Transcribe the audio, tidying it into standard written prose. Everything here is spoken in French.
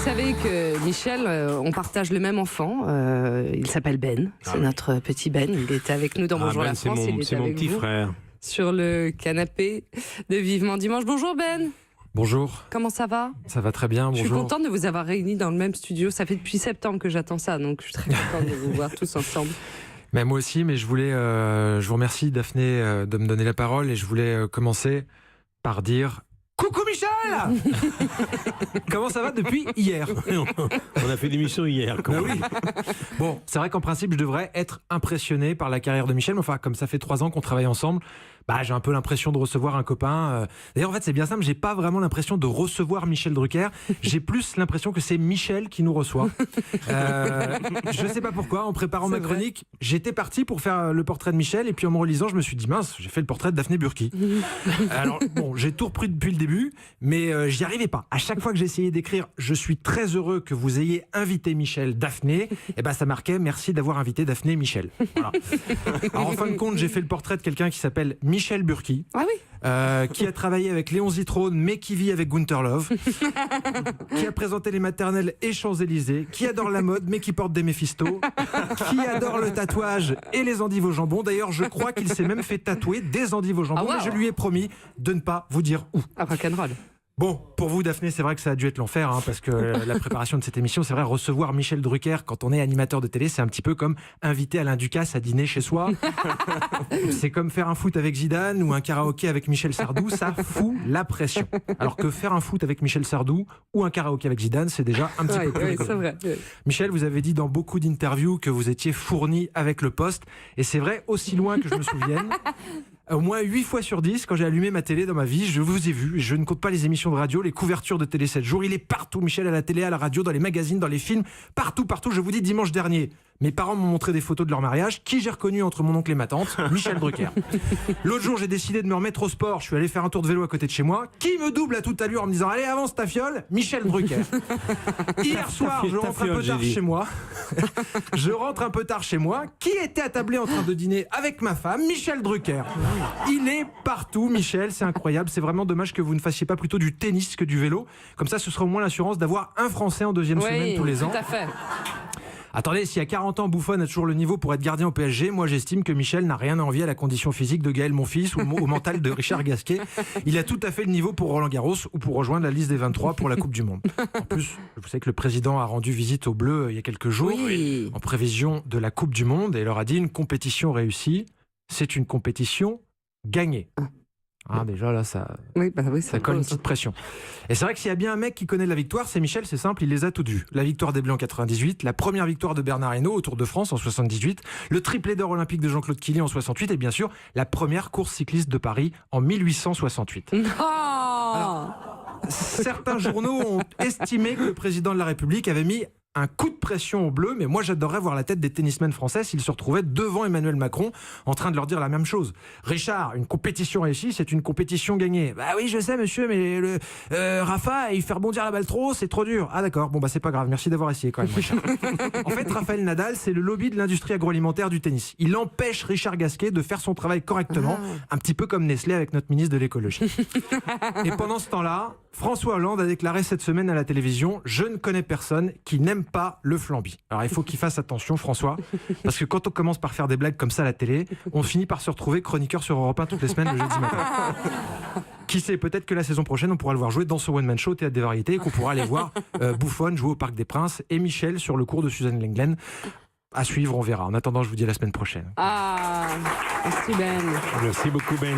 savez que Michel, on partage le même enfant. Il s'appelle Ben. C'est notre petit Ben. Il était avec nous dans Bonjour la France. C'est mon petit frère. Sur le canapé de Vivement Dimanche. Bonjour Ben. Bonjour. Comment ça va? Ça va très bien, bonjour. Je suis contente de vous avoir réunis dans le même studio. Ça fait depuis septembre que j'attends ça, donc je suis très contente de vous voir tous ensemble. Mais moi aussi, mais je vous remercie Daphné de me donner la parole et je voulais commencer par dire coucou Michel. Comment ça va depuis hier? On a fait l'émission hier. Oui. Bon, c'est vrai qu'en principe, je devrais être impressionné par la carrière de Michel, mais enfin, comme ça fait 3 ans qu'on travaille ensemble, j'ai un peu l'impression de recevoir un copain. D'ailleurs, en fait, c'est bien simple, j'ai pas vraiment l'impression de recevoir Michel Drucker. J'ai plus l'impression que c'est Michel qui nous reçoit. Je sais pas pourquoi, en préparant ma chronique, j'étais parti pour faire le portrait de Michel, et puis en me relisant, je me suis dit, mince, j'ai fait le portrait de Daphné Burki. Alors, bon, j'ai tout repris depuis le début, mais j'y arrivais pas. À chaque fois que j'essayais d'écrire, je suis très heureux que vous ayez invité Michel, Daphné, et ça marquait, merci d'avoir invité Daphné, Michel. Voilà. Alors, en fin de compte, j'ai fait le portrait de quelqu'un qui s'appelle Michel Burki, qui a travaillé avec Léon Zitrone, mais qui vit avec Gunther Love, qui a présenté les maternelles et Champs-Élysées, qui adore la mode, mais qui porte des Méphisto, qui adore le tatouage et les endives au jambon. D'ailleurs, je crois qu'il s'est même fait tatouer des endives au jambon, mais je lui ai promis de ne pas vous dire où. Rock'n'roll. Bon, pour vous Daphné, c'est vrai que ça a dû être l'enfer, parce que la préparation de cette émission, c'est vrai, recevoir Michel Drucker quand on est animateur de télé, c'est un petit peu comme inviter Alain Ducasse à dîner chez soi. C'est comme faire un foot avec Zidane ou un karaoké avec Michel Sardou, ça fout la pression. Alors que faire un foot avec Michel Sardou ou un karaoké avec Zidane, c'est déjà un petit peu plus rigolo. C'est vrai. Michel, vous avez dit dans beaucoup d'interviews que vous étiez fourni avec le poste, et c'est vrai, aussi loin que je me souvienne. Au moins 8 fois sur 10, quand j'ai allumé ma télé dans ma vie, je vous ai vu. Je ne compte pas les émissions de radio, les couvertures de Télé 7 jours. Il est partout, Michel, à la télé, à la radio, dans les magazines, dans les films, partout. Je vous dis, dimanche dernier, mes parents m'ont montré des photos de leur mariage. Qui j'ai reconnu entre mon oncle et ma tante? Michel Drucker. L'autre jour, j'ai décidé de me remettre au sport. Je suis allé faire un tour de vélo à côté de chez moi. Qui me double à toute allure en me disant, allez, avance ta fiole? Michel Drucker. Hier soir, je rentre un peu tard chez moi. Je rentre un peu tard chez moi. Qui était attablé en train de dîner avec ma femme? Michel Drucker. Il est partout, Michel, c'est incroyable. C'est vraiment dommage que vous ne fassiez pas plutôt du tennis que du vélo. Comme ça, ce sera au moins l'assurance d'avoir un Français en deuxième semaine tous les ans. Tout à fait. Attendez, s'il y a 40 ans, Buffon a toujours le niveau pour être gardien au PSG, moi j'estime que Michel n'a rien à envier à la condition physique de Gaël Monfils ou au mental de Richard Gasquet. Il a tout à fait le niveau pour Roland Garros ou pour rejoindre la liste des 23 pour la Coupe du Monde. En plus, vous savez que le président a rendu visite aux Bleus il y a quelques jours, en prévision de la Coupe du Monde, et il leur a dit, une compétition réussie, c'est une compétition gagnée. Déjà là, ça colle une petite pression. Et c'est vrai que s'il y a bien un mec qui connaît la victoire, c'est Michel, c'est simple, il les a toutes vues. La victoire des Bleus en 98, la première victoire de Bernard Hinault au Tour de France en 78, le triplé d'or olympique de Jean-Claude Killy en 68, et bien sûr, la première course cycliste de Paris en 1868. Alors, certains journaux ont estimé que le président de la République avait mis un coup de pression aux Bleus, mais moi j'adorerais voir la tête des tennismen français s'ils se retrouvaient devant Emmanuel Macron en train de leur dire la même chose. Richard, une compétition réussie, c'est une compétition gagnée. Bah oui, je sais monsieur, mais Rafa, il fait rebondir la balle trop haut, c'est trop dur. Ah d'accord, c'est pas grave, merci d'avoir essayé quand même Richard. En fait, Raphaël Nadal, c'est le lobby de l'industrie agroalimentaire du tennis. Il empêche Richard Gasquet de faire son travail correctement, un petit peu comme Nestlé avec notre ministre de l'écologie. Et pendant ce temps-là, François Hollande a déclaré cette semaine à la télévision, je ne connais personne qui n'aime pas le flambi. Alors il faut qu'il fasse attention François, parce que quand on commence par faire des blagues comme ça à la télé, on finit par se retrouver chroniqueur sur Europe 1 toutes les semaines le jeudi matin. Qui sait, peut-être que la saison prochaine on pourra le voir jouer dans son one-man show Théâtre des Variétés, et qu'on pourra aller voir Buffon jouer au Parc des Princes et Michel sur le cours de Suzanne Lenglen. À suivre, on verra. En attendant, je vous dis à la semaine prochaine. Merci Ben. Merci beaucoup Ben.